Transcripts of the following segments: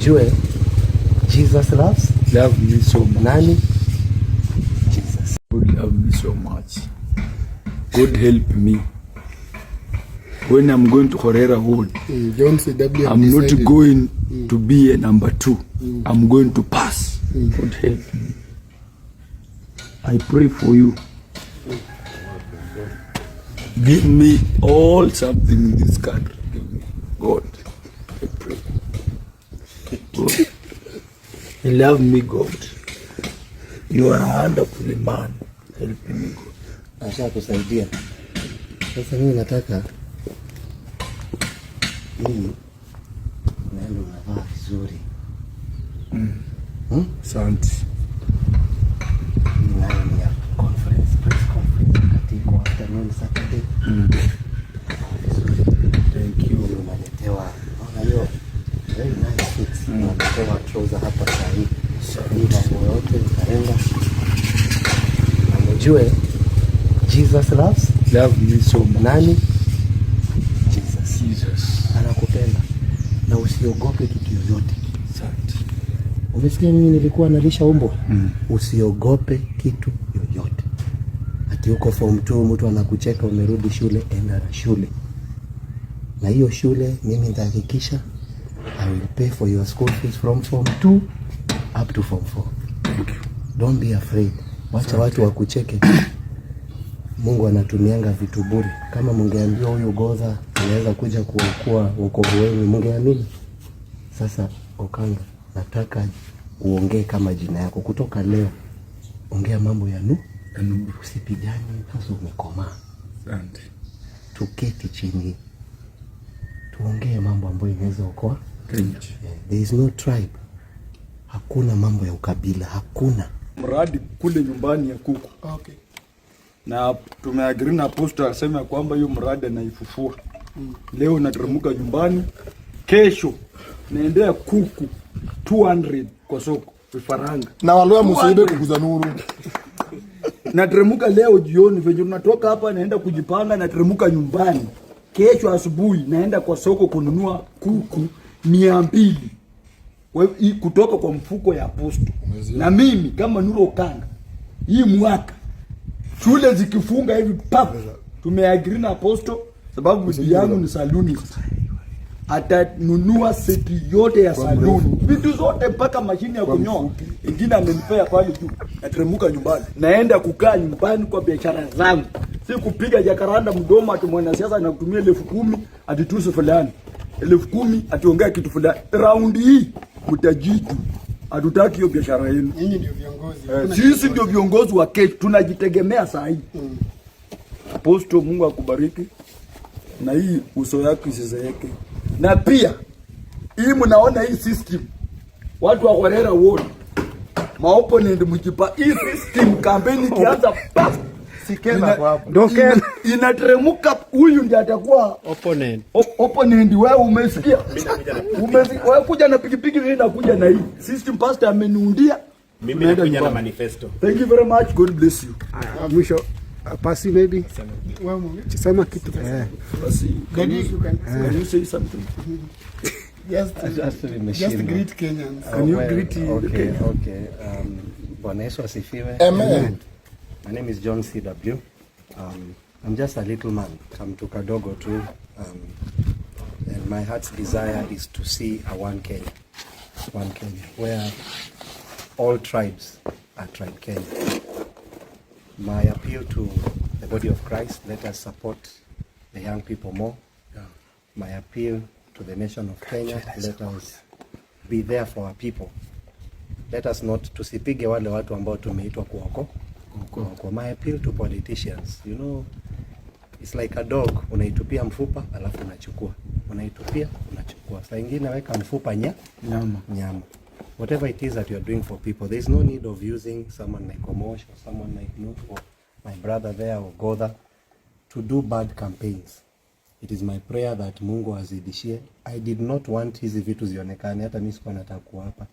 ujue Jesus love me so much. Nani? Jesus. God love me so much. God help me. When I'm going to Horera Ward, I'm not going to be a number 2. I'm going to pass. God help me. I pray for you. Give me all something in this country. Give me God. I pray. God. You love me, God. You are a wonderful man. Help me, God. Asha kusaidia. Sasa mimi nataka hii neno unavaa vizuri. Asante. Nani ya press conference katika afternoon Saturday. Thank you. Unaletewa. Unaona hiyo very nice fits. Unaletewa trouser hapa sahihi. Hii mambo yote utaenda. Na mjue Jesus love me so much. Nani? Jesus. Anakupenda. Na usiogope kitu yoyote. Asante. Umesikia mimi nilikuwa nalisha umbo? Usiogope kitu yoyote. Ati uko form 2 mtu anakucheka umerudi shule, enda na shule. Na hiyo shule mimi nitahakikisha I will pay for your school fees from form 2 up to form 4. Thank you. Don't be afraid. Wacha watu wakucheke. Mungu anatumianga vitu bure. Kama mungeambiwa huyu Godha anaweza kuja kuokoa wokovu wenu, mungeamini? Sasa Okanga, nataka uongee kama jina yako. Kutoka leo ongea mambo ya nuru. Usipigane, sasa umekomaa. Asante. Tuketi chini. Tuongee mambo ambayo inaweza okoa. There is no tribe. Hakuna mambo ya ukabila, hakuna. Mradi kule nyumbani ya kuku. Okay. Na tumeagiri na Apostle asema kwamba hiyo mradi anaifufua. Leo nateremka nyumbani, kesho naendea kuku 200 kwa soko vifaranga. Na waloya msiibe kukuza nuru. Nateremka leo jioni venye tunatoka hapa naenda kujipanga nateremka nyumbani. Kesho asubuhi naenda kwa soko kununua kuku 200. Kutoka kwa mfuko ya Apostle. Na mimi kama Nuru Okanga hii mwaka shule zikifunga hivi pap tumeagiri na Apostle sababu bibi yangu ni saluni. Atanunua seti yote ya saluni. Vitu zote mpaka mashine ya kunyoa. Ingine amenipea pale juu. Nateremka nyumbani. Naenda kukaa nyumbani kwa biashara zangu. Si kupiga jakaranda mdomo ati mwanasiasa anakutumia 10,000 ati tusu fulani. 10,000 ationgea kitu fulani. Round hii mtajitu. Hatutaki hiyo biashara yenu. Nyinyi ndio viongozi. Sisi ndio viongozi wa kesho, tunajitegemea saa hii. Apostle, Mungu akubariki. Na hii uso yako isizeeke. Na pia hii mnaona hii system. Watu wa Horera Ward. Maopponent mjipa hii system kampeni kianza pa sikena hapo. Ndoke inateremka huyu ndiye atakuwa opponent. Opponent wewe umesikia? Umesikia? Wewe kuja na pikipiki mimi nakuja na hii. System pastor ameniundia. Mimi nakuja na manifesto. Thank you very much. God bless you. Mwisho pasi maybe. Sema kitu. Pasi. Can you say something? Just greet Kenyans. Can you greet? Okay. Bwana Yesu asifiwe. Amen. My name is John CW. I'm just a little man, come to Kadogo too, and my heart's desire is to see a one Kenya, where all tribes are tribe Kenya. My appeal to the body of Christ, let us support the young people more. My appeal to the nation of Kenya, let us be there for our people. Let us not tusipige wale watu ambao tumeitwa kuoko. My appeal to politicians, you know, it's like a dog, unaitupia mfupa alafu unachukua. Unaitupia unachukua. Saa ingine weka mfupa nyama. Whatever it is that you are doing for people, there is no need of using someone like Omosh or someone like Nuhu or my brother there or Godha to do bad campaigns. It is my prayer that Mungu azidishie. I did not want hizi vitu zionekane, hata mimi sikuwa nataka kuwa hapa.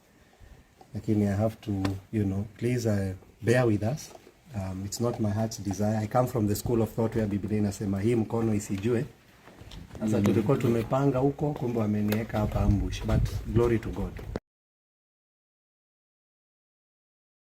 Lakini I have to, you know, please bear with us. It's not my heart's desire. I come from the school of thought where Biblia inasema hii mkono isijue. Sasa tulikuwa tumepanga huko, kumbe ameniweka hapa ambush, but glory to God.